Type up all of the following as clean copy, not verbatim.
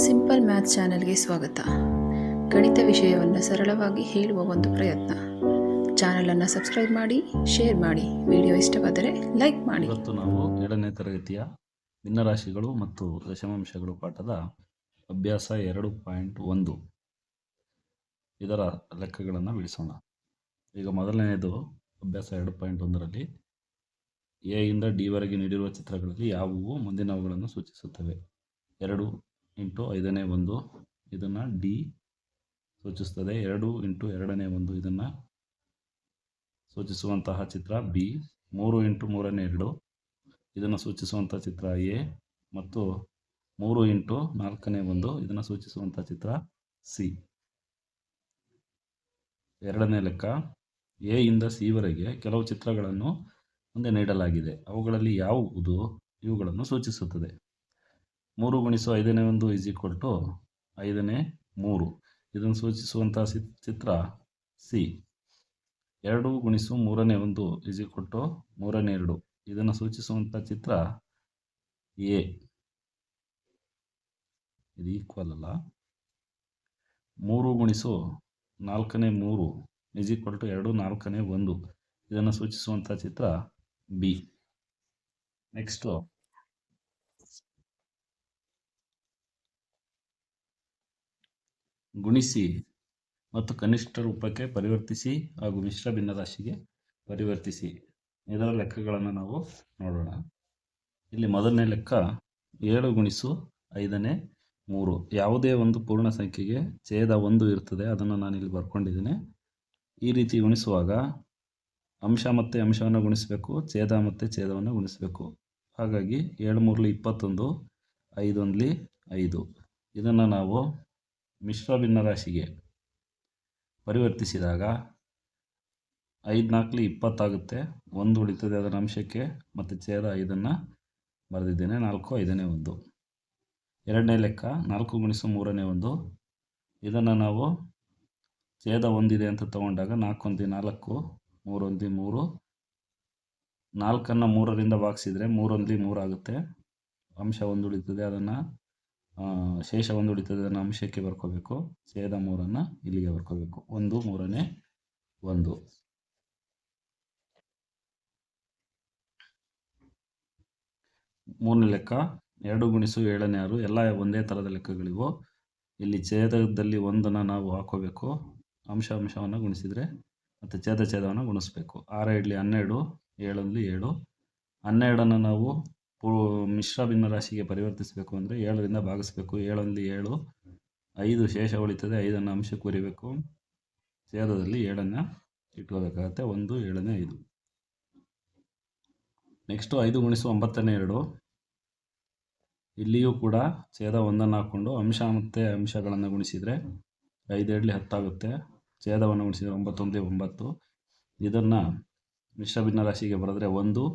Simple maths ಚಾನೆಲ್ಗೆ ಸ್ವಾಗತ. ಗಣಿತ ವಿಷಯವನ್ನು ಸರಳವಾಗಿ ಹೇಳುವ ಒಂದು ಪ್ರಯತ್ನ. ಚಾನಲನ್ನು ಸಬ್ಸ್ಕ್ರೈಬ್ ಮಾಡಿ, ಶೇರ್ ಮಾಡಿ, ವಿಡಿಯೋ ಇಷ್ಟವಾದರೆ ಲೈಕ್ ಮಾಡಿ. ಇವತ್ತು ನಾವು 2ನೇ ತರಗತಿಯ ಭಿನ್ನರಾಶಿಗಳು ಮತ್ತು ದಶಮಾಂಶಗಳು ಪಾಠದ ಅಭ್ಯಾಸ 2.1 ಇದರ ಲೆಕ್ಕಗಳನ್ನು ಬಿಡಿಸೋಣ. ಈಗ ಮೊದಲನೆಯದು ಅಭ್ಯಾಸ 2.1ರಲ್ಲಿ ಎ ಇಂದ ಡಿ ವರೆಗೆ ನೀಡಿರುವ ಚಿತ್ರಗಳಲ್ಲಿ ಯಾವುವು ಮುಂದಿನವುಗಳನ್ನು ಸೂಚಿಸುತ್ತವೆ. 2 ಇಂಟು 5ನೇ 1 ಇದನ್ನು ಡಿ ಸೂಚಿಸುತ್ತದೆ. 2 ಇಂಟು 2ನೇ 1 ಇದನ್ನು ಸೂಚಿಸುವಂತಹ ಚಿತ್ರ ಬಿ. 3 ಇಂಟು 3ನೇ 2 ಇದನ್ನು ಸೂಚಿಸುವಂಥ ಚಿತ್ರ ಎ ಮತ್ತು 3 ಇಂಟು 4ನೇ 1 ಇದನ್ನು ಸೂಚಿಸುವಂಥ ಚಿತ್ರ ಸಿ. ಎರಡನೇ ಲೆಕ್ಕ, ಎ ಇಂದ ಸಿ ವರೆಗೆ ಕೆಲವು ಚಿತ್ರಗಳನ್ನು ಮುಂದೆ ನೀಡಲಾಗಿದೆ. ಅವುಗಳಲ್ಲಿ ಯಾವುದು ಇವುಗಳನ್ನು ಸೂಚಿಸುತ್ತದೆ. 3 ಗುಣಿಸು 5ನೇ 1 ಈಸ್ ಈಕ್ವಲ್ ಟು 5ನೇ 3 ಇದನ್ನು ಸೂಚಿಸುವಂಥ ಚಿತ್ರ ಸಿ. 2 ಗುಣಿಸು 3ನೇ 1 ಈಸ್ ಈಕ್ವಲ್ ಟು 3ನೇ 2 ಇದನ್ನು ಸೂಚಿಸುವಂಥ ಚಿತ್ರ ಎ. ಇದು ಈಕ್ವಲ್ ಅಲ್ಲ. 3 ಗುಣಿಸು 4ನೇ 3 ಈಸ್ ಈಕ್ವಲ್ ಟು 2 4ನೇ 1 ಇದನ್ನು ಸೂಚಿಸುವಂಥ ಚಿತ್ರ ಬಿ. ನೆಕ್ಸ್ಟು ಗುಣಿಸಿ ಮತ್ತು ಕನಿಷ್ಠ ರೂಪಕ್ಕೆ ಪರಿವರ್ತಿಸಿ ಹಾಗೂ ಮಿಶ್ರ ಭಿನ್ನರಾಶಿಗೆ ಪರಿವರ್ತಿಸಿ ಇದರ ಲೆಕ್ಕಗಳನ್ನು ನಾವು ನೋಡೋಣ. ಇಲ್ಲಿ ಮೊದಲನೇ ಲೆಕ್ಕ 7 ಗುಣಿಸು 5ನೇ 3. ಯಾವುದೇ ಒಂದು ಪೂರ್ಣ ಸಂಖ್ಯೆಗೆ ಛೇದ 1 ಇರ್ತದೆ, ಅದನ್ನು ನಾನು ಇಲ್ಲಿ ಬರ್ಕೊಂಡಿದ್ದೇನೆ. ಈ ರೀತಿ ಗುಣಿಸುವಾಗ ಅಂಶ ಮತ್ತು ಅಂಶವನ್ನು ಗುಣಿಸಬೇಕು, ಛೇದ ಮತ್ತು ಛೇದವನ್ನು ಗುಣಿಸಬೇಕು. ಹಾಗಾಗಿ 7 3 21, 5 1 5 ಇದನ್ನು ನಾವು ಮಿಶ್ರ ಭಿನ್ನರಾಶಿಗೆ ಪರಿವರ್ತಿಸಿದಾಗ 5 4 20 ಆಗುತ್ತೆ. 1 ಉಳಿತದೆ ಅದರ ಅಂಶಕ್ಕೆ ಮತ್ತು ಛೇದ 5ಅನ್ನು ಬರೆದಿದ್ದೇನೆ. 4 5ನೇ 1. ಎರಡನೇ ಲೆಕ್ಕ 4 ಗುಣಿಸು 3ನೇ 1 ಇದನ್ನು ನಾವು ಛೇದ 1 ಇದೆ ಅಂತ ತಗೊಂಡಾಗ 4 1 4 3 1 3 4ಅನ್ನು 3ರಿಂದ ಭಾಗಿಸಿದರೆ 3 1 3 ಆಗುತ್ತೆ. ಅಂಶ 1 ಉಳಿತದೆ, ಅದನ್ನು ಶೇಷ 1 ಉಳಿತದೆ, ಅದನ್ನು ಅಂಶಕ್ಕೆ ಬರ್ಕೋಬೇಕು. ಛೇದ 3ಅನ್ನು ಇಲ್ಲಿಗೆ ಬರ್ಕೋಬೇಕು. 1 3ನೇ 1. ಮೂರನೇ ಲೆಕ್ಕ 2 ಗುಣಿಸು 7ನೇ 6 ಎಲ್ಲ ಒಂದೇ ಥರದ ಲೆಕ್ಕಗಳಿವು. ಇಲ್ಲಿ ಛೇದದಲ್ಲಿ 1ಅನ್ನು ನಾವು ಹಾಕೋಬೇಕು, ಅಂಶವನ್ನು ಗುಣಿಸಿದರೆ ಮತ್ತು ಛೇದವನ್ನು ಗುಣಿಸ್ಬೇಕು. 6 ಇಡ್ಲಿ 12, 7 7. 12ಅನ್ನು ನಾವು ಮಿಶ್ರ ಭಿನ್ನರಾಶಿಗೆ ಪರಿವರ್ತಿಸಬೇಕು ಅಂದರೆ 7ರಿಂದ ಭಾಗಿಸ್ಬೇಕು. 7 7, 5 ಶೇಷ ಉಳಿತದೆ, 5ಅನ್ನು ಅಂಶಕ್ಕೆ ಬರೀಬೇಕು. ಛೇದದಲ್ಲಿ 7ಅನ್ನು ಇಟ್ಕೋಬೇಕಾಗತ್ತೆ. 1 7ನೇ 5. ನೆಕ್ಸ್ಟು 5 ಗುಣಿಸು 9ನೇ 2 ಇಲ್ಲಿಯೂ ಕೂಡ ಛೇದ 1ಅನ್ನು ಹಾಕ್ಕೊಂಡು ಅಂಶ ಮತ್ತು ಅಂಶಗಳನ್ನು ಗುಣಿಸಿದರೆ 5 2 10 ಆಗುತ್ತೆ. ಛೇದವನ್ನು ಗುಣಿಸಿದರೆ 9 1 9. ಇದನ್ನು ಮಿಶ್ರ ಭಿನ್ನರಾಶಿಗೆ ಬರೆದ್ರೆ 1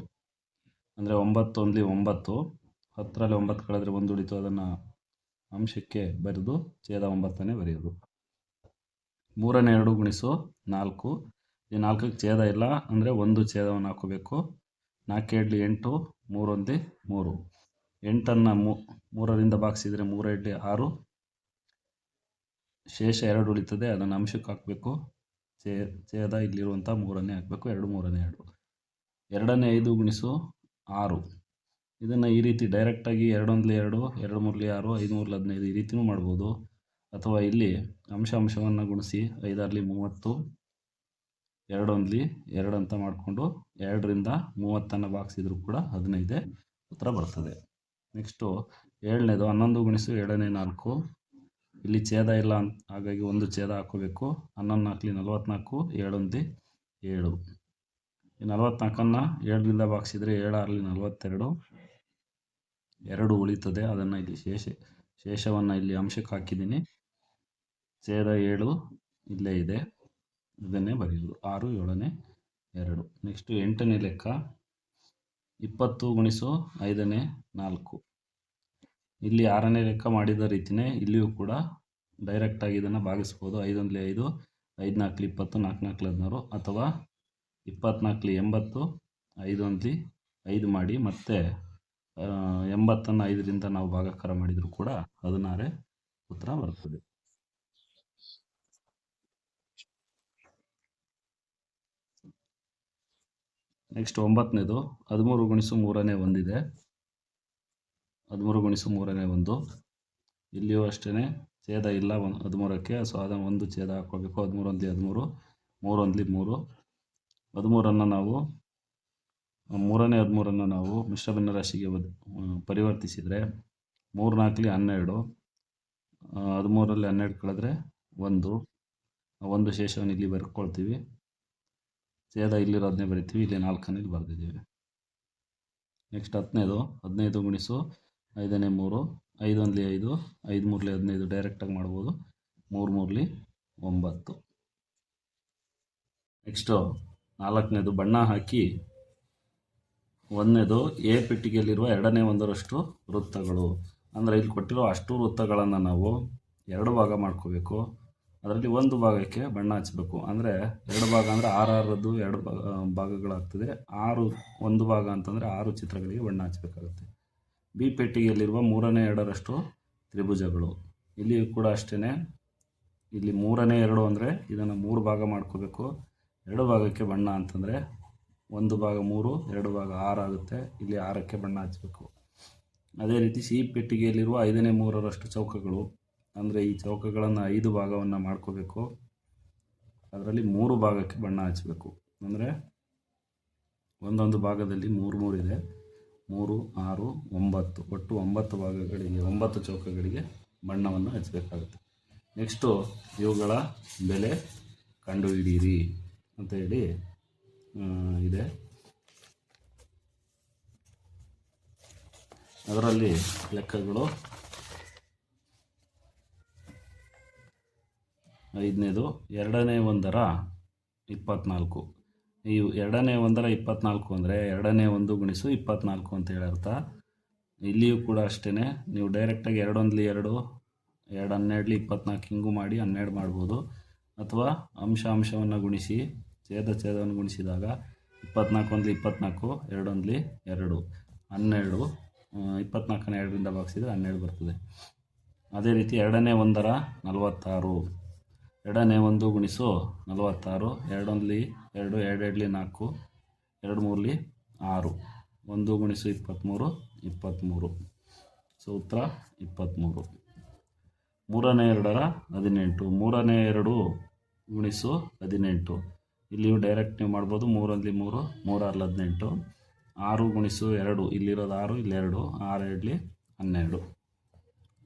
ಅಂದರೆ 9 1 9. 10ರಲ್ಲಿ 9 ಕಳೆದ್ರೆ 1 ಉಳಿತು, ಅದನ್ನು ಅಂಶಕ್ಕೆ ಬರೆದು ಛೇದ 9ನೇ ಬರೆಯೋದು. 3ನೇ 2 ಗುಣಿಸು 4 ಈ 4ಕ್ಕೆ ಛೇದ ಇಲ್ಲ ಅಂದರೆ 1 ಛೇದವನ್ನು ಹಾಕೋಬೇಕು. 4 2 8, 3 1 3. 8ಅನ್ನು 3ರಿಂದ ಭಾಗಿಸಿದರೆ 3 2 6. ಶೇಷ 2 ಉಳಿತದೆ, ಅದನ್ನು ಅಂಶಕ್ಕೆ ಹಾಕಬೇಕು. ಛೇದ ಇಲ್ಲಿರುವಂಥ 3ನೇ ಹಾಕಬೇಕು. 2 3ನೇ 2. ಎರಡನೇ 5 ಗುಣಿಸು 6 ಇದನ್ನು ಈ ರೀತಿ ಡೈರೆಕ್ಟಾಗಿ 2 1 2, 2 3 6, 5 3 15 ಈ ರೀತಿಯೂ ಮಾಡ್ಬೋದು. ಅಥವಾ ಇಲ್ಲಿ ಅಂಶವನ್ನು ಗುಣಿಸಿ 5 6 30, 2 1 2 ಅಂತ ಮಾಡಿಕೊಂಡು 2ರಿಂದ 30ಅನ್ನು ಭಾಗಿಸಿದ್ರು ಕೂಡ 15 ಉತ್ತರ ಬರ್ತದೆ. ನೆಕ್ಸ್ಟು 7ನೇದು 11 ಗುಣಿಸು 7ನೇ 4 ಇಲ್ಲಿ ಛೇದ ಇಲ್ಲ, ಹಾಗಾಗಿ 1 ಛೇದ ಹಾಕೋಬೇಕು. 11 4 44, 7 1 7. ಈ 44ಅನ್ನು 7ರಿಂದ ಭಾಗಿಸಿದರೆ 7 6 42, 2 ಉಳಿತದೆ, ಅದನ್ನು ಇಲ್ಲಿ ಶೇಷವನ್ನು ಇಲ್ಲಿ ಅಂಶಕ್ಕೆ ಹಾಕಿದ್ದೀನಿ. ಛೇದ 7 ಇಲ್ಲೇ ಇದೆ, ಇದನ್ನೇ ಬರೆಯೋದು. 6 7ನೇ 2. ನೆಕ್ಸ್ಟು 8ನೇ ಲೆಕ್ಕ 20 ಗುಣಿಸು 5ನೇ 4 ಇಲ್ಲಿ 6ನೇ ಲೆಕ್ಕ ಮಾಡಿದ ರೀತಿಯೇ ಇಲ್ಲಿಯೂ ಕೂಡ ಡೈರೆಕ್ಟಾಗಿ ಇದನ್ನು ಭಾಗಿಸ್ಬೋದು. 5 1 5, 5 4 20, 4 4 16 ಅಥವಾ 24 80, 5 1 5 ಮಾಡಿ ಮತ್ತೆ 80ಅನ್ನು 5ರಿಂದ ನಾವು ಭಾಗಾಕಾರ ಮಾಡಿದರೂ ಕೂಡ 16 ಉತ್ತರ ಬರ್ತದೆ. ನೆಕ್ಸ್ಟ್ 9ನೇದು 13 ಗುಣಿಸು 3ನೇ ಒಂದಿದೆ. 13 ಗುಣಿಸು 3ನೇ ಒಂದು. ಇಲ್ಲಿಯೂ ಅಷ್ಟೇ ಛೇದ ಇಲ್ಲ 13ಕ್ಕೆ, ಸೊ ಅದನ್ನು ಒಂದು ಛೇದ ಹಾಕ್ಕೊಳ್ಬೇಕು. 13 ಒಂದ್ಲಿ 13, 3 ಒಂದ್ಲಿ 3. 13ನ್ನು ನಾವು 3ನೇ 13ನ್ನು ನಾವು ಮಿಶ್ರ ಭಿನ್ನರಾಶಿಗೆ ಪರಿವರ್ತಿಸಿದರೆ 3 4 12. 13ರಲ್ಲಿ 12 ಕಳೆದ್ರೆ 1 ಶೇಷವನ್ನು ಇಲ್ಲಿ ಬರ್ಕೊಳ್ತೀವಿ. ಛೇದ ಇಲ್ಲಿರೋದನ್ನೇ ಬರಿತೀವಿ, ಇಲ್ಲಿ 4ನ್ನು ಇಲ್ಲಿ ಬರೆದಿದ್ದೀವಿ. ನೆಕ್ಸ್ಟ್ 10ನೇದು 15 ಗುಣಿಸು 5ನೇ 3. 5 ಒಂದ್ಲಿ 5, 5 3ಲಿ 15 ಡೈರೆಕ್ಟಾಗಿ ಮಾಡ್ಬೋದು. 3 3ಲಿ 9. ನೆಕ್ಸ್ಟು 4ನೇದು ಬಣ್ಣ ಹಾಕಿ 1ನೇದು ಎ ಪೆಟ್ಟಿಗೆಯಲ್ಲಿರುವ 2ನೇ ಒಂದರಷ್ಟು ವೃತ್ತಗಳು. ಅಂದರೆ ಇಲ್ಲಿ ಕೊಟ್ಟಿರೋ ಅಷ್ಟು ವೃತ್ತಗಳನ್ನು ನಾವು 2 ಭಾಗ ಮಾಡ್ಕೋಬೇಕು. ಅದರಲ್ಲಿ ಒಂದು ಭಾಗಕ್ಕೆ ಬಣ್ಣ ಹಚ್ಚಬೇಕು. ಅಂದರೆ 2 ಭಾಗ ಅಂದರೆ 6 2 ಭಾಗಗಳಾಗ್ತದೆ. 6 ಒಂದು ಭಾಗ ಅಂತಂದರೆ 6 ಚಿತ್ರಗಳಿಗೆ ಬಣ್ಣ ಹಚ್ಚಬೇಕಾಗುತ್ತೆ. ಬಿ ಪೆಟ್ಟಿಗೆಯಲ್ಲಿರುವ 3ನೇ 2ರಷ್ಟು ತ್ರಿಭುಜಗಳು. ಇಲ್ಲಿಯೂ ಕೂಡ ಅಷ್ಟೇ. ಇಲ್ಲಿ 3ನೇ 2 ಅಂದರೆ ಇದನ್ನು 3 ಭಾಗ ಮಾಡ್ಕೋಬೇಕು. 2 ಭಾಗಕ್ಕೆ ಬಣ್ಣ ಅಂತಂದರೆ 1 ಭಾಗ 3, 2 ಭಾಗ 6 ಆಗುತ್ತೆ. ಇಲ್ಲಿ 6ಕ್ಕೆ ಬಣ್ಣ ಹಚ್ಚಬೇಕು. ಅದೇ ರೀತಿ ಸಿ ಪೆಟ್ಟಿಗೆಯಲ್ಲಿರುವ 5ನೇ 3ರಷ್ಟು ಚೌಕಗಳು. ಅಂದರೆ ಈ ಚೌಕಗಳನ್ನು 5 ಭಾಗವನ್ನು ಮಾಡ್ಕೋಬೇಕು. ಅದರಲ್ಲಿ 3 ಭಾಗಕ್ಕೆ ಬಣ್ಣ ಹಚ್ಚಬೇಕು. ಅಂದರೆ ಒಂದೊಂದು ಭಾಗದಲ್ಲಿ 3 3 ಇದೆ. 3 6 9, ಒಟ್ಟು 9 ಭಾಗಗಳಿಗೆ 9 ಚೌಕಗಳಿಗೆ ಬಣ್ಣವನ್ನು ಹಚ್ಚಬೇಕಾಗುತ್ತೆ. ನೆಕ್ಸ್ಟು ಇವುಗಳ ಬೆಲೆ ಕಂಡುಹಿಡಿಯಿರಿ ಅಂತ ಹೇಳಿ ಇದೆ. ಅದರಲ್ಲಿ ಲೆಕ್ಕಗಳು 5ನೇದು 2ನೇ 1ರ 24. ಈ 2ನೇ 1ರ 24 ಅಂದರೆ 2ನೇ 1 ಗುಣಿಸು 24 ಅಂತ ಹೇಳಿ ಅರ್ಥ. ಇಲ್ಲಿಯೂ ಕೂಡ ಅಷ್ಟೇ. ನೀವು ಡೈರೆಕ್ಟಾಗಿ 2 ಒಂದ್ಲಿ 2, 2 12ಲಿ 24 ಹಿಂಗೂ ಮಾಡಿ 12 ಮಾಡ್ಬೋದು. ಅಥವಾ ಅಂಶವನ್ನು ಗುಣಿಸಿ ಛೇದವನ್ನು ಗುಣಿಸಿದಾಗ 24 ಒಂದ್ಲಿ 24, 2 ಒಂದ್ಲಿ 2, 12. 24ನ 2ರಿಂದ ಭಾಗಿಸಿದರೆ 12 ಬರ್ತದೆ. ಅದೇ ರೀತಿ 2ನೇ 1ರ 46. 2ನೇ 1 ಗುಣಿಸು 46. 2 ಒಂದ್ಲಿ 2, 2 2ಲಿ 4, 2 3ಲಿ 6. 1 ಗುಣಿಸು 23, 23. ಸೊ ಉತ್ತರ 23. 3ನೇ 2ರ 18. 3ನೇ 2 ಗುಣಿಸು 18. ಇಲ್ಲಿಯೂ ಡೈರೆಕ್ಟ್ ನೀವು ಮಾಡ್ಬೋದು. 3 ಒಂದ್ಲಿ 3, 3 6 18. 6 ಗುಣಿಸು 2, ಇಲ್ಲಿರೋದು 6, ಇಲ್ಲಿ 2, 6 2ಲಿ 12.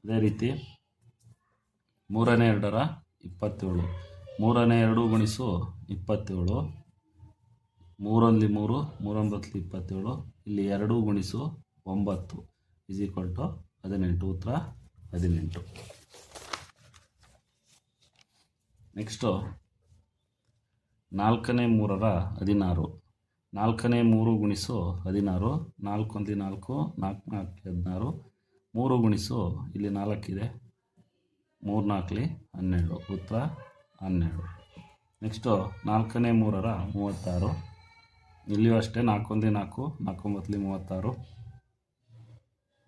ಅದೇ ರೀತಿ 3ನೇ 2ರ 27. 3ನೇ 2 ಗುಣಿಸು 27. 3 ಒಂದ್ಲಿ 3, 3 9ಲಿ 27. ಇಲ್ಲಿ 2 ಗುಣಿಸು 9 = 18. ಉತ್ತರ 18. ನೆಕ್ಸ್ಟು 4ನೇ 3ರ 16. 4ನೇ 3 ಗುಣಿಸು 16. 4 ಒಂದ್ಲಿ 4, 4 4 16. 3 ಗುಣಿಸು ಇಲ್ಲಿ 4 ಇದೆ, 3 4ಲಿ 12. ಉತ್ತರ 12. ನೆಕ್ಸ್ಟು 4ನೇ 3ರ 36. ಇಲ್ಲಿಯೂ ಅಷ್ಟೇ 4 ಒಂದ್ಲಿ 4, 4 9ಲಿ 36.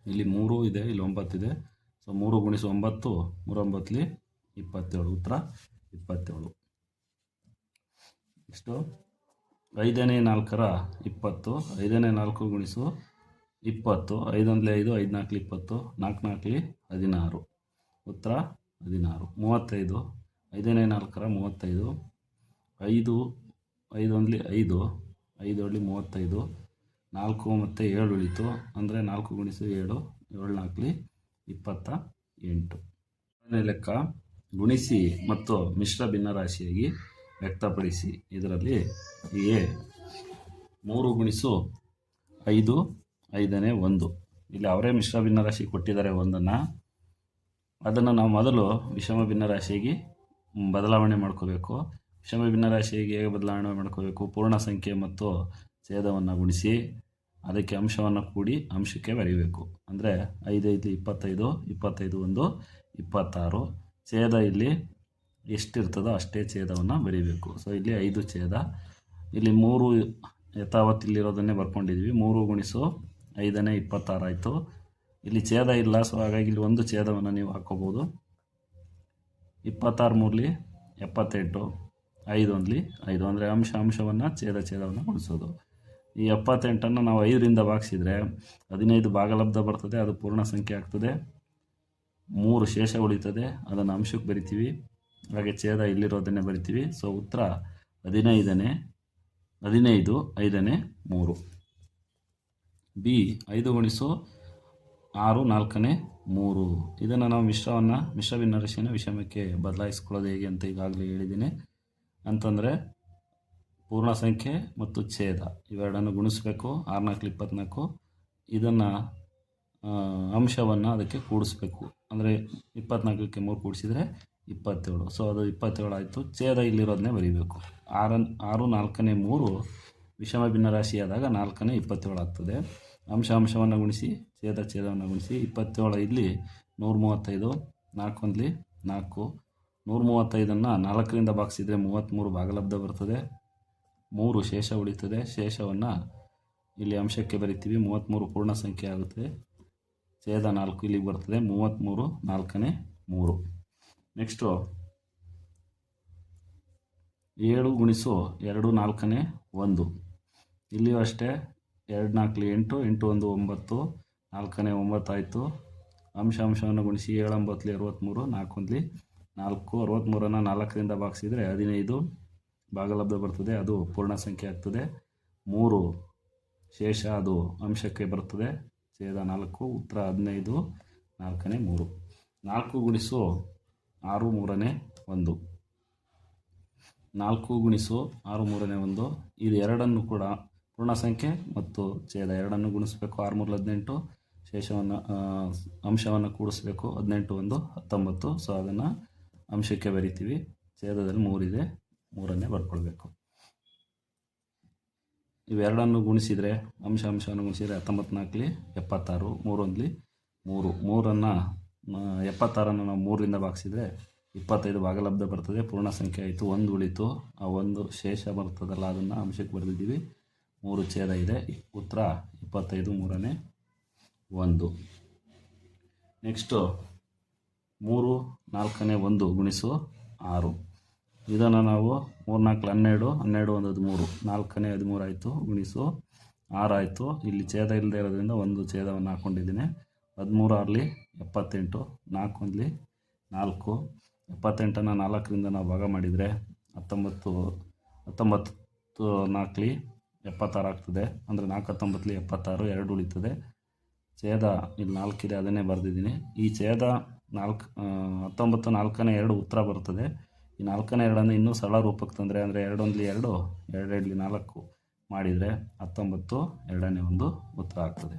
ಇಲ್ಲಿ 3 ಇದೆ, ಇಲ್ಲಿ 9 ಇದೆ. ಸೊ 3 ಗುಣಿಸು 9, 3 9ಲಿ 27. ಉತ್ತರ 27. ನೆಕ್ಸ್ಟು 5ನೇ 4ರ 20. 5ನೇ 4 ಗುಣಿಸು 20. 5 ಒಂದ್ಲಿ 5, 5 4ಲಿ 20, 4 4ಲಿ 16. ಉತ್ತರ 16. 35. 5ನೇ 4ರ 35. 5 5 ಒಂದ್ಲಿ 5, 5 2ಲಿ 35. 4 ಮತ್ತು 7 ಉಳಿತು, ಅಂದರೆ 4 ಗುಣಿಸು 7, 7 4ಲಿ 28. ಲೆಕ್ಕ ಗುಣಿಸಿ ಮತ್ತು ಮಿಶ್ರ ಭಿನ್ನರಾಶಿಯಾಗಿ ವ್ಯಕ್ತಪಡಿಸಿ. ಇದರಲ್ಲಿ ಎ 3 ಗುಣಿಸು 5, 5ನೇ 1. ಇಲ್ಲಿ ಅವರೇ ಮಿಶ್ರ ಭಿನ್ನರಾಶಿ ಕೊಟ್ಟಿದ್ದಾರೆ ಒಂದನ್ನು. ಅದನ್ನು ನಾವು ಮೊದಲು ವಿಷಮ ಭಿನ್ನರಾಶಿಯಾಗಿ ಬದಲಾವಣೆ ಮಾಡ್ಕೋಬೇಕು. ವಿಷಮ ಭಿನ್ನರಾಶಿಯಾಗಿ ಹೇಗೆ ಬದಲಾವಣೆ ಮಾಡ್ಕೋಬೇಕು? ಪೂರ್ಣ ಸಂಖ್ಯೆ ಮತ್ತು ಛೇದವನ್ನು ಗುಣಿಸಿ ಅದಕ್ಕೆ ಅಂಶವನ್ನು ಕೂಡಿ ಅಂಶಕ್ಕೆ ಬರೀಬೇಕು. ಅಂದರೆ 5 5 25, 25 1 26. ಛೇದ ಇಲ್ಲಿ ಎಷ್ಟಿರ್ತದೋ ಅಷ್ಟೇ ಛೇದವನ್ನು ಬರೀಬೇಕು. ಸೊ ಇಲ್ಲಿ 5 ಛೇದ, ಇಲ್ಲಿ 3 ಯಥಾವತ್ತು ಇಲ್ಲಿರೋದನ್ನೇ ಬರ್ಕೊಂಡಿದ್ವಿ. 3 ಗುಣಿಸು 5ನೇ 26 ಆಯಿತು. ಇಲ್ಲಿ ಛೇದ ಇಲ್ಲ, ಸೊ ಹಾಗಾಗಿ ಇಲ್ಲಿ ಒಂದು ಛೇದವನ್ನು ನೀವು ಹಾಕ್ಕೋಬೋದು. 26 ಮೂರಲಿ 78, 5 ಒಂದ್ಲಿ 5 ಅಂದರೆ ಅಂಶವನ್ನು ಛೇದವನ್ನು ಗುಣಿಸೋದು. ಈ 78ಅನ್ನು ನಾವು 5ರಿಂದ ಭಾಗಿಸಿದರೆ 15 ಭಾಗಲಬ್ಧ ಬರ್ತದೆ, ಅದು ಪೂರ್ಣ ಸಂಖ್ಯೆ ಆಗ್ತದೆ. 3 ಶೇಷ ಉಳಿತದೆ, ಅದನ್ನು ಅಂಶಕ್ಕೆ ಬರಿತೀವಿ. ಹಾಗೆ ಛೇದ ಇಲ್ಲಿರೋದನ್ನೇ ಬರಿತೀವಿ. ಸೊ ಉತ್ತರ 15 5ನೇ 3. ಬಿ 5 ಗುಣಿಸು 6 4ನೇ 3. ಇದನ್ನು ನಾವು ಮಿಶ್ರ ಭಿನ್ನರಾಶಿಯನ್ನು ವಿಷಮಕ್ಕೆ ಬದಲಾಯಿಸ್ಕೊಳ್ಳೋದು ಹೇಗೆ ಅಂತ ಈಗಾಗಲೇ ಹೇಳಿದ್ದೀನಿ. ಅಂತಂದರೆ ಪೂರ್ಣ ಸಂಖ್ಯೆ ಮತ್ತು ಛೇದ ಇವೆರಡನ್ನು ಗುಣಿಸ್ಬೇಕು. 6 4 24. ಇದನ್ನು ಅಂಶವನ್ನು ಅದಕ್ಕೆ ಕೂಡಿಸ್ಬೇಕು. ಅಂದರೆ 24ಕ್ಕೆ 3 ಕೂಡಿಸಿದರೆ 27. ಸೊ ಅದು 27 ಆಯಿತು. ಛೇದ ಇಲ್ಲಿರೋದನ್ನೇ ಬರೀಬೇಕು. 6 4ನೇ 3 ವಿಷಮ ಭಿನ್ನರಾಶಿಯಾದಾಗ 4ನೇ 27 ಆಗ್ತದೆ. ಅಂಶವನ್ನು ಗುಣಿಸಿ ಛೇದವನ್ನು ಗುಣಿಸಿ 27 ಇಲ್ಲಿ 135, 4 ಒಂದ್ಲಿ 4. 135ಅನ್ನು 4ರಿಂದ ಭಾಗಿಸಿದರೆ 33 ಭಾಗಲಬ್ಧ ಬರ್ತದೆ. 3 ಶೇಷ ಉಳಿತದೆ. ಶೇಷವನ್ನು ಇಲ್ಲಿ ಅಂಶಕ್ಕೆ ಬರಿತೀವಿ. 33 ಪೂರ್ಣ ಸಂಖ್ಯೆ ಆಗುತ್ತೆ. ಛೇದ 4 ಇಲ್ಲಿಗೆ ಬರ್ತದೆ. 33 4ನೇ 3. ನೆಕ್ಸ್ಟು 7 ಗುಣಿಸು 2 4ನೇ 1. ಇಲ್ಲಿಯೂ ಅಷ್ಟೇ. 2 4 8, 8 1 9, 4ನೇ 9 ಆಯಿತು. ಅಂಶವನ್ನು ಗುಣಿಸಿ 7 9 63, 4 ಒಂದ್ಲಿ 4. 63ಅನ್ನು 4ರಿಂದ ಭಾಗಿಸಿದರೆ 15 ಭಾಗಲಬ್ಧ ಬರ್ತದೆ, ಅದು ಪೂರ್ಣ ಸಂಖ್ಯೆ ಆಗ್ತದೆ. 3 ಶೇಷ, ಅದು ಅಂಶಕ್ಕೆ ಬರ್ತದೆ. ಛೇದ 4. ಉತ್ತರ 15 4ನೇ 3. 4 ಗುಣಿಸು 6 3ನೇ 1. 4 ಗುಣಿಸು 6 3ನೇ 1. ಇದು ಎರಡನ್ನು ಕೂಡ ಪೂರ್ಣ ಸಂಖ್ಯೆ ಮತ್ತು ಛೇದ ಎರಡನ್ನು ಗುಣಿಸ್ಬೇಕು. 6 3 18. ಶೇಷವನ್ನು ಅಂಶವನ್ನು ಕೂಡಿಸ್ಬೇಕು. 18 1 19. ಸೊ ಅದನ್ನು ಅಂಶಕ್ಕೆ ಬರಿತೀವಿ. ಛೇದದಲ್ಲಿ 3 ಇದೆ, 3ನ್ನೇ ಬರ್ಕೊಳ್ಬೇಕು. ಇವೆರಡನ್ನು ಗುಣಿಸಿದರೆ ಅಂಶವನ್ನು ಗುಣಿಸಿದರೆ 19 4 76, 3 ಒಂದ್ಲಿ 3. 3ಅನ್ನು 76ಅನ್ನು ನಾವು 3ರಿಂದ ಭಾಗಿಸಿದರೆ 25 ಭಾಗಲಬ್ಧ ಬರ್ತದೆ. ಪೂರ್ಣ ಸಂಖ್ಯೆ ಆಯಿತು. 1 ಉಳಿತು. ಆ 1 ಶೇಷ ಬರ್ತದಲ್ಲ, ಅದನ್ನು ಅಂಶಕ್ಕೆ ಬರೆದಿದ್ದೀವಿ. 3 ಛೇದ ಇದೆ. ಉತ್ತರ 25 3ನೇ 1. ನೆಕ್ಸ್ಟು 3 4ನೇ 1 ಗುಣಿಸು 6. ಇದನ್ನು ನಾವು 3 4 12, 12 1 13, 4ನೇ 13 ಆಯಿತು. ಗುಣಿಸು 6 ಆಯಿತು. ಇಲ್ಲಿ ಛೇದ ಇಲ್ಲದೆ ಇರೋದ್ರಿಂದ ಒಂದು ಛೇದವನ್ನು ಹಾಕ್ಕೊಂಡಿದ್ದೀನಿ. 13 6ಲಿ 78, 4 ಒಂದ್ಲಿ 4. 78ಅನ್ನು 4ರಿಂದ ನಾವು ಭಾಗ ಮಾಡಿದರೆ 19 4ಲಿ 76 ಆಗ್ತದೆ. ಅಂದರೆ 4 19ಲಿ 76, 2 ಉಳಿತದೆ. ಛೇದ ಇಲ್ಲಿ 4 ಇದೆ, ಅದನ್ನೇ ಬರೆದಿದ್ದೀನಿ. ಈ ಛೇದ 19 4ನೇ 2 ಉತ್ತರ ಬರ್ತದೆ. ಈ 4ನೇ 2ಅನ್ನು ಇನ್ನೂ ಸರಳ ರೂಪಕ್ಕೆ ತಂದರೆ, ಅಂದರೆ 2 ಒಂದ್ಲಿ 2, 2 2ಲಿ 4 ಮಾಡಿದರೆ 19 2ನೇ 1 ಉತ್ತರ ಆಗ್ತದೆ.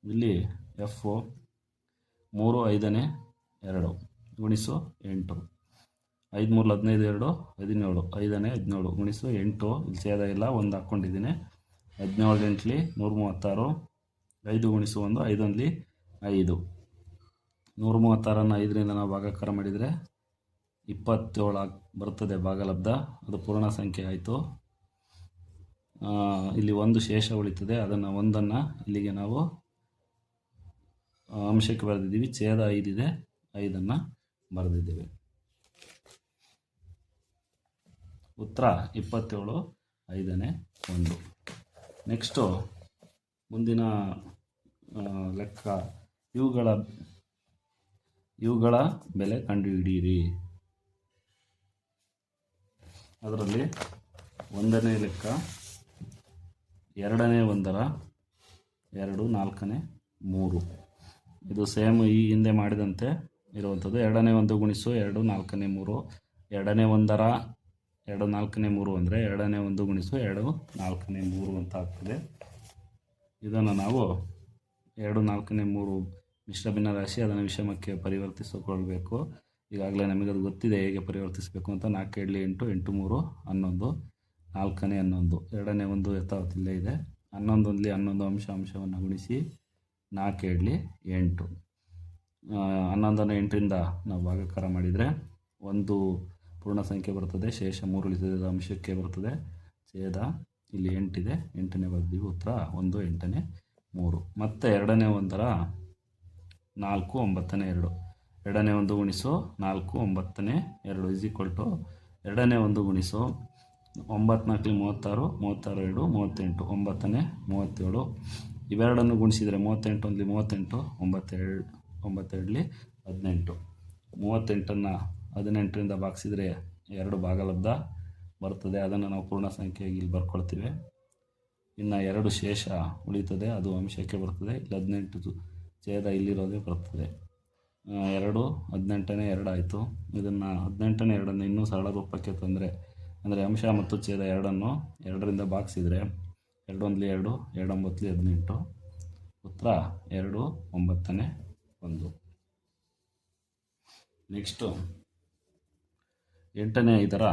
ಇಲ್ಲಿ ಎಫ್ 3 5ನೇ 2 ಗುಣಿಸು 8. 5 3 15 2 17, 5ನೇ 17 ಗುಣಿಸು 8. ಇಲ್ಲಿ ಛೇದ ಇಲ್ಲ, 1 ಹಾಕ್ಕೊಂಡಿದ್ದೀನಿ. 17 8ಲಿ 136, 5 ಗುಣಿಸು 1, 5 ಒಂದ್ಲಿ 5. 136ಅನ್ನು 5ರಿಂದ ನಾವು ಭಾಗಾಕಾರ ಮಾಡಿದರೆ 27 ಬರ್ತದೆ ಭಾಗಲಬ್ಧ. ಅದು ಪೂರ್ಣ ಸಂಖ್ಯೆ ಆಯಿತು. ಇಲ್ಲಿ 1 ಶೇಷ ಉಳಿತದೆ. ಅದನ್ನು 1ಅನ್ನು ಇಲ್ಲಿಗೆ ನಾವು ಅಂಶಕ್ಕೆ ಬರೆದಿದ್ದೀವಿ. ಛೇದ 5 ಇದೆ, 5ಅನ್ನು ಬರೆದಿದ್ದೀವಿ. ಉತ್ತರ 27 5ನೇ 1. ನೆಕ್ಸ್ಟು ಮುಂದಿನ ಲೆಕ್ಕ, ಇವುಗಳ ಬೆಲೆ ಕಂಡುಹಿಡಿಯಿರಿ. ಅದರಲ್ಲಿ 1ನೇ ಲೆಕ್ಕ 2ನೇ 1ರ 2 4ನೇ 3. ಇದು ಸೇಮ್ ಈ ಹಿಂದೆ ಮಾಡಿದಂತೆ ಇರುವಂಥದ್ದು. 2ನೇ 1 ಗುಣಿಸು 2 4ನೇ 3. 2ನೇ 1ರ 2 4ನೇ 3 ಅಂದರೆ 2ನೇ 1 ಗುಣಿಸು 2 4ನೇ 3 ಅಂತ ಆಗ್ತದೆ. ಇದನ್ನು ನಾವು 2 4ನೇ 3 ಮಿಶ್ರ ಭಿನ್ನರಾಶಿ, ಅದನ್ನು ವಿಷಮಕ್ಕೆ ಪರಿವರ್ತಿಸಿಕೊಳ್ಬೇಕು. ಈಗಾಗಲೇ ನಮಗದು ಗೊತ್ತಿದೆ ಹೇಗೆ ಪರಿವರ್ತಿಸಬೇಕು ಅಂತ. 4 7 8, 8 3 11, 4ನೇ 11. 2ನೇ 1 ಯಥಾವತ್ ಇಲ್ಲೇ ಇದೆ. 11 ಒಂದ್ಲಿ 11 ಅಂಶವನ್ನು ಗುಣಿಸಿ 4 7 8. 11ಅನ್ನು 8ರಿಂದ ನಾವು ಭಾಗಾಕಾರ ಮಾಡಿದರೆ 1 ಪೂರ್ಣ ಸಂಖ್ಯೆ ಬರ್ತದೆ. ಶೇಷ 3 ಉಳಿತದೆ, ಅದು ಅಂಶಕ್ಕೆ ಬರ್ತದೆ. ಛೇದ ಇಲ್ಲಿ 8 ಇದೆ, 8ನೇ ಬರ್ತೀವಿ. ಉತ್ತರ 1 8ನೇ 3. ಮತ್ತು 2ನೇ 1ರ 4 9ನೇ 2. ಎರಡನೇ 1 ಗುಣಿಸು 4 9ನೇ 2 ಇಸ್ ಈಕ್ವಲ್ ಟು ಎರಡನೇ 1 ಗುಣಿಸು 9 4 36 36 2 38 9ನೇ 37. ಇವೆರಡನ್ನು ಗುಣಿಸಿದರೆ 38 1 38 92 18. 38ನ್ನು 18ರಿಂದ ಭಾಗಿಸಿದರೆ 2 ಭಾಗಲಬ್ಧ ಬರ್ತದೆ. ಅದನ್ನು ನಾವು ಪೂರ್ಣ ಸಂಖ್ಯೆಯಾಗಿ ಇಲ್ಲಿ ಬರ್ಕೊಳ್ತೀವಿ. ಇನ್ನು 2 ಶೇಷ ಉಳಿತದೆ, ಅದು ಅಂಶಕ್ಕೆ ಬರ್ತದೆ. ಇಲ್ಲಿ 18 ಛೇದ ಇಲ್ಲಿರೋದೇ ಬರ್ತದೆ. 2 18ನೇ 2 ಆಯಿತು. ಇದನ್ನು 18ನೇ 2ನ್ನು ಇನ್ನೂ ಸರಳ ರೂಪಕ್ಕೆ ತಂದರೆ, ಅಂದರೆ ಅಂಶ ಮತ್ತು ಛೇದ ಎರಡನ್ನು 2ರಿಂದ ಭಾಗಿಸಿದರೆ 2 1 2 2 9 18. ಉತ್ತರ 2 9ನೇ 1. ನೆಕ್ಸ್ಟು 8ನೇ 5ರ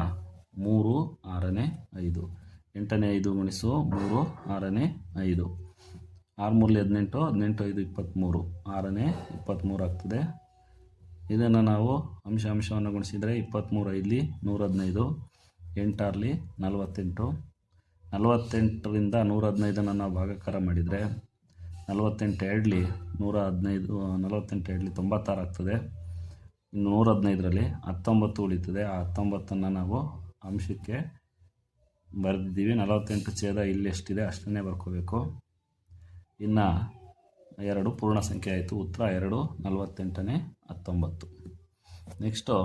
3 6ನೇ 5. 8ನೇ 5 ಗುಣಿಸು 3 6ನೇ 5. 6 3 18 18 5 23. 6ನೇ 23 ಆಗ್ತದೆ. ಇದನ್ನು ನಾವು ಅಂಶವನ್ನು ಗುಣಿಸಿದರೆ 23 5 115. 8 6 48. 48ರಿಂದ 115ನ್ನು ನಾವು ಭಾಗಾಕಾರ ಮಾಡಿದರೆ 48 2 115 48 2 96 ಆಗ್ತದೆ. ಇನ್ನು 115ರಲ್ಲಿ 19 ಉಳಿತದೆ. ಆ 19ನ್ನು ನಾವು ಅಂಶಕ್ಕೆ ಬರೆದಿದ್ದೀವಿ. 48 ಛೇದ ಇಲ್ಲಿ ಎಷ್ಟಿದೆ ಅಷ್ಟನ್ನೇ ಬರ್ಕೋಬೇಕು. ಇನ್ನು 2 ಪೂರ್ಣ ಸಂಖ್ಯೆ ಆಯಿತು. ಉತ್ತರ 2 48ನೇ 19. ನೆಕ್ಸ್ಟು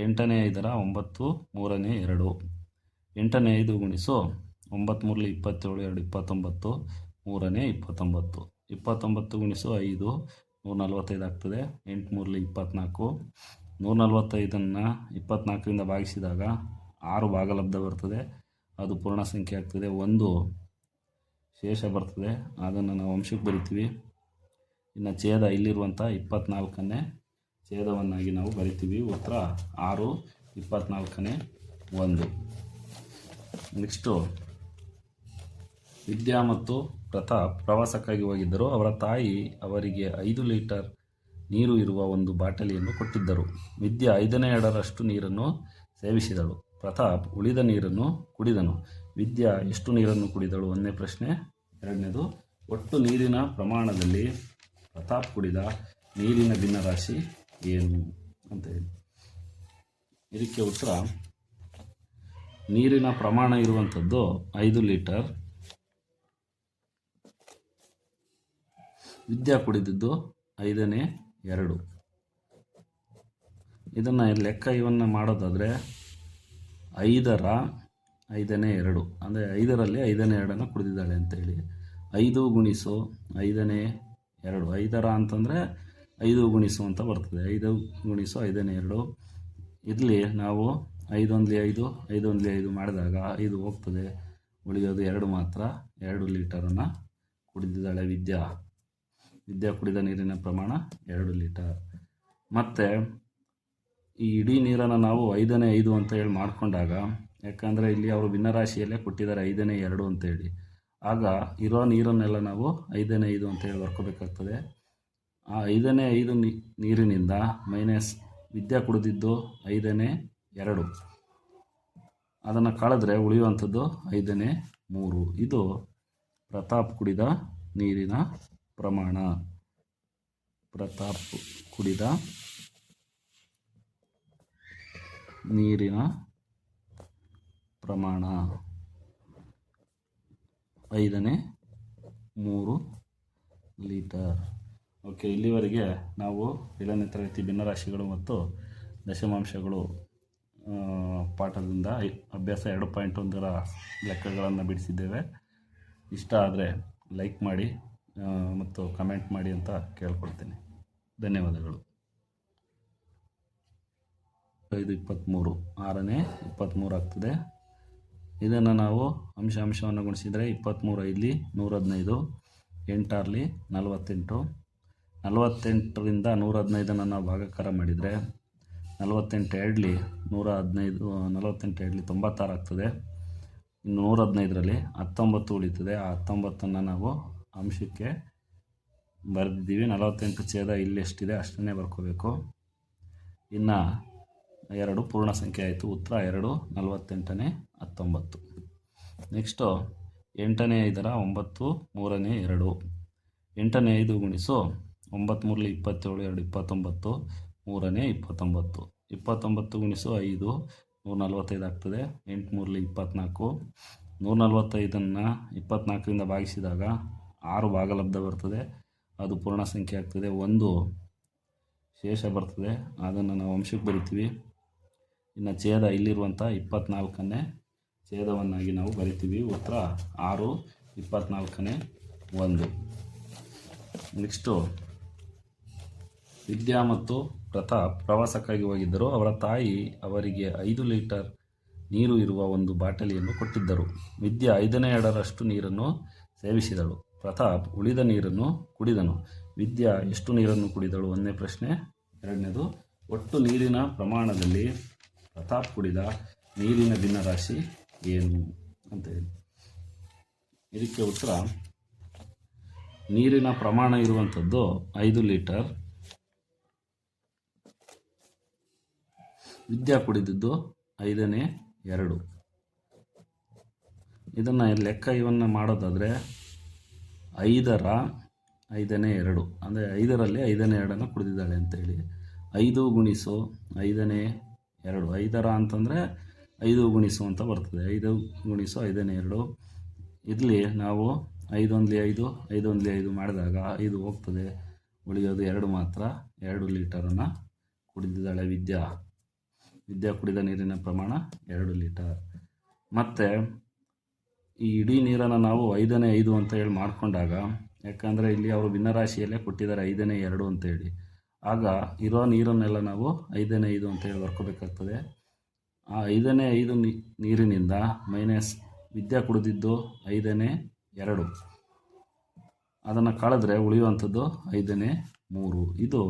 8ನೇ 5ರ 9 3ನೇ 2. 8ನೇ 5 ಗುಣಿಸು 9 3 27 2 29 3ನೇ 29. 29 ಗುಣಿಸು 5 145 ಆಗ್ತದೆ. 8 3 24. 145ನ್ನು 24ರಿಂದ ಭಾಗಿಸಿದಾಗ 6 ಭಾಗಲಬ್ಧ ಬರ್ತದೆ, ಅದು ಪೂರ್ಣ ಸಂಖ್ಯೆ ಆಗ್ತದೆ. 1 ಶೇಷ ಬರ್ತದೆ, ಅದನ್ನು ನಾವು ಅಂಶಕ್ಕೆ ಬರಿತೀವಿ. ಇನ್ನು ಛೇದ ಇಲ್ಲಿರುವಂಥ 24ನೇ ಛೇದವನ್ನಾಗಿ ನಾವು ಬರಿತೀವಿ. ಉತ್ತರ 6 24ನೇ 1. ನೆಕ್ಸ್ಟು ವಿದ್ಯಾ ಮತ್ತು ಪ್ರತಾಪ್ ಪ್ರವಾಸಕ್ಕಾಗಿ ಹೋಗಿದ್ದರು. ಅವರ ತಾಯಿ ಅವರಿಗೆ 5 ಲೀಟರ್ ನೀರು ಇರುವ ಒಂದು ಬಾಟಲಿಯನ್ನು ಕೊಟ್ಟಿದ್ದರು. ವಿದ್ಯಾ 5ನೇ 2ರಷ್ಟು ನೀರನ್ನು ಸೇವಿಸಿದಳು. ಪ್ರತಾಪ್ ಉಳಿದ ನೀರನ್ನು ಕುಡಿದನು. ವಿದ್ಯಾ ಎಷ್ಟು ನೀರನ್ನು ಕುಡಿದಳು? ಒಂದನೇ ಪ್ರಶ್ನೆ. ಎರಡನೇದು, ಒಟ್ಟು ನೀರಿನ ಪ್ರಮಾಣದಲ್ಲಿ ಪ್ರತಾಪ್ ಕುಡಿದ ನೀರಿನ ಭಿನ್ನರಾಶಿ ಏನು ಅಂತ ಹೇಳಿ. ಇದಕ್ಕೆ ಉತ್ತರ, ನೀರಿನ ಪ್ರಮಾಣ ಇರುವಂಥದ್ದು 5 ಲೀಟರ್. ವಿದ್ಯಾ ಕುಡಿದಿದ್ದು 5ನೇ 2. ಇದನ್ನು ಇವನ್ನ ಮಾಡೋದಾದರೆ 5ರ 5ನೇ 2, ಅಂದರೆ 5ರಲ್ಲಿ 5ನೇ 2ನ್ನು ಕುಡಿದಿದ್ದಾಳೆ ಅಂತೇಳಿ. 5 ಗುಣಿಸು 5ನೇ 2. 5ರ ಅಂತಂದರೆ 5 ಗುಣಿಸು ಅಂತ ಬರ್ತದೆ. 5 ಗುಣಿಸು 5ನೇ 2. ಇಲ್ಲಿ ನಾವು 5 1 5 5 1 5 ಮಾಡಿದಾಗ 5 ಹೋಗ್ತದೆ, ಉಳಿಯೋದು 2 ಮಾತ್ರ. 2 ಲೀಟರನ್ನು ಕುಡಿದಿದ್ದಾಳೆ ವಿದ್ಯಾ. ವಿದ್ಯಾ ಕುಡಿದ ನೀರಿನ ಪ್ರಮಾಣ 2 ಲೀಟರ್. ಮತ್ತು ಈ ಇಡೀ ನೀರನ್ನು ನಾವು 5ನೇ 5 ಅಂತ ಹೇಳಿ ಮಾಡಿಕೊಂಡಾಗ, ಯಾಕಂದರೆ ಇಲ್ಲಿ ಅವರು ಭಿನ್ನರಾಶಿಯಲ್ಲೇ ಕೊಟ್ಟಿದ್ದಾರೆ 5ನೇ 2 ಅಂತೇಳಿ, ಆಗ ಇರೋ ನೀರನ್ನೆಲ್ಲ ನಾವು 5ನೇ 5 ಅಂತೇಳಿ ಬರ್ಕೋಬೇಕಾಗ್ತದೆ. ಆ 5ನೇ 5 ನೀರಿನಿಂದ ಮೈನಸ್ ವಿದ್ಯಾ ಕುಡಿದಿದ್ದು 5ನೇ 2, ಅದನ್ನು ಕಳೆದ್ರೆ ಉಳಿಯುವಂಥದ್ದು 5ನೇ 3. ಇದು ಪ್ರತಾಪ್ ಕುಡಿದ ನೀರಿನ ಪ್ರಮಾಣ. ಪ್ರತಾಪ್ ಕುಡಿದ ನೀರಿನ ಪ್ರಮಾಣ 5ನೇ 3 ಲೀಟರ್. ಓಕೆ, ಇಲ್ಲಿವರೆಗೆ ನಾವು 7ನೇ ತರಗತಿ ಭಿನ್ನರಾಶಿಗಳು ಮತ್ತು ದಶಮಾಂಶಗಳು ಪಾಠದಿಂದ ಅಭ್ಯಾಸ 2.1ರ ಲೆಕ್ಕಗಳನ್ನು ಬಿಡಿಸಿದ್ದೇವೆ. ಇಷ್ಟ ಆದರೆ ಲೈಕ್ ಮಾಡಿ ಮತ್ತು ಕಮೆಂಟ್ ಮಾಡಿ ಅಂತ ಕೇಳ್ಕೊಳ್ತೇನೆ. ಧನ್ಯವಾದಗಳು. 5 23, 6ನೇ 23 ಆಗ್ತದೆ. ಇದನ್ನು ನಾವು ಅಂಶವನ್ನು ಗುಣಿಸಿದರೆ 23 5 115, 8 6 48. 48ರಿಂದ 115ನ್ನು ನಾವು ಭಾಗಾಕಾರ ಮಾಡಿದರೆ 48 2 115, 48 2 96 ಆಗ್ತದೆ. ಇನ್ನು 115ರಲ್ಲಿ 19 ಉಳಿತದೆ. ಆ 19ನ್ನು ನಾವು ಅಂಶಕ್ಕೆ ಬರೆದಿದ್ದೀವಿ. 48 ಛೇದ ಇಲ್ಲಿ ಎಷ್ಟಿದೆ ಅಷ್ಟನ್ನೇ ಬರ್ಕೋಬೇಕು. ಇನ್ನು 2 ಪೂರ್ಣ ಸಂಖ್ಯೆ ಆಯಿತು. ಉತ್ತರ 2 48ನೇ 19. ನೆಕ್ಸ್ಟು 8ನೇ 5ರ 9 3ನೇ 2. 8ನೇ 5 ಗುಣಿಸು 9 3 27 2 29 ಮೂರನೇ 29. 29 ಗುಣಿಸು 5 145 ಆಗ್ತದೆ. 8 ಮೂರಲಿ 24. 145ನ್ನು 24ರಿಂದ ಭಾಗಿಸಿದಾಗ 6 ಭಾಗಲಬ್ಧ ಬರ್ತದೆ, ಅದು ಪೂರ್ಣ ಸಂಖ್ಯೆ ಆಗ್ತದೆ. 1 ಶೇಷ ಬರ್ತದೆ, ಅದನ್ನು ನಾವು ಅಂಶಕ್ಕೆ ಬರಿತೀವಿ. ಇನ್ನು ಛೇದ ಇಲ್ಲಿರುವಂಥ 24ನೇ ಛೇದವನ್ನಾಗಿ ನಾವು ಬರಿತೀವಿ. ಉತ್ತರ 6 24ನೇ 1. ನೆಕ್ಸ್ಟು, ವಿದ್ಯಾ ಮತ್ತು ಪ್ರತಾಪ್ ಪ್ರವಾಸಕ್ಕಾಗಿ ಹೋಗಿದ್ದರು. ಅವರ ತಾಯಿ ಅವರಿಗೆ 5 ಲೀಟರ್ ನೀರು ಇರುವ ಒಂದು ಬಾಟಲಿಯನ್ನು ಕೊಟ್ಟಿದ್ದರು. ವಿದ್ಯಾ 5/2 ನೀರನ್ನು ಸೇವಿಸಿದಳು. ಪ್ರತಾಪ್ ಉಳಿದ ನೀರನ್ನು ಕುಡಿದನು. ವಿದ್ಯಾ ಎಷ್ಟು ನೀರನ್ನು ಕುಡಿದಳು? ಒಂದನೇ ಪ್ರಶ್ನೆ. ಎರಡನೇದು, ಒಟ್ಟು ನೀರಿನ ಪ್ರಮಾಣದಲ್ಲಿ ಪ್ರತಾಪ್ ಕುಡಿದ ನೀರಿನ ಭಿನ್ನರಾಶಿ ಏನು ಅಂತೇಳಿ. ಇದಕ್ಕೆ ಉತ್ತರ, ನೀರಿನ ಪ್ರಮಾಣ ಇರುವಂಥದ್ದು 5 ಲೀಟರ್. ವಿದ್ಯಾ ಕುಡಿದಿದ್ದು 5/2. ಇದನ್ನು ಲೆಕ್ಕ ಇವನ್ನು ಮಾಡೋದಾದರೆ 5/5/2 ಅಂದರೆ 5ರಲ್ಲಿ 5/2 ಕುಡಿದಿದ್ದಾಳೆ ಅಂತೇಳಿ. 5 ಗುಣಿಸು 5/2. 5 ಅಂತಂದರೆ 5 ಗುಣಿಸು ಅಂತ ಬರ್ತದೆ. 5 ಗುಣಿಸು 5/2. ಇಲ್ಲಿ ನಾವು 5 1 5 5 1 5 ಮಾಡಿದಾಗ 5 ಹೋಗ್ತದೆ, ಉಳಿಯೋದು 2 ಮಾತ್ರ. 2 ಲೀಟರನ್ನು ಕುಡಿದಿದ್ದಾಳೆ ವಿದ್ಯಾ. ವಿದ್ಯಾ ಕುಡಿದ ನೀರಿನ ಪ್ರಮಾಣ 2 ಲೀಟರ್. ಮತ್ತು ಈ ಇಡೀ ನೀರನ್ನು ನಾವು 5/5 ಅಂತ ಹೇಳಿ ಮಾಡಿಕೊಂಡಾಗ, ಯಾಕಂದರೆ ಇಲ್ಲಿ ಅವರು ಭಿನ್ನರಾಶಿಯಲ್ಲೇ ಕೊಟ್ಟಿದ್ದಾರೆ 5/2 ಅಂತೇಳಿ, ಆಗ ಇರೋ ನೀರನ್ನೆಲ್ಲ ನಾವು 5/5 ಅಂತೇಳಿ ಬರ್ಕೋಬೇಕಾಗ್ತದೆ. ಆ 5/5 ನೀರಿನಿಂದ ಮೈನಸ್ ವಿದ್ಯಾ ಕುಡಿದಿದ್ದು 5/2, ಅದನ್ನು ಕಳೆದ್ರೆ ಉಳಿಯುವಂಥದ್ದು 5/3. ಇದು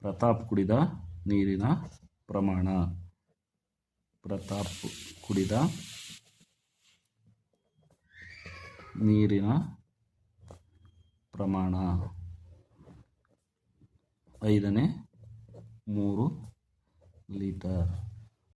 ಪ್ರತಾಪ್ ಕುಡಿದ ನೀರಿನ ಪ್ರಮಾಣ. ಪ್ರತಾಪ್ ಕುಡಿದ ನೀರಿನ ಪ್ರಮಾಣ 5/3 ಲೀಟರ್.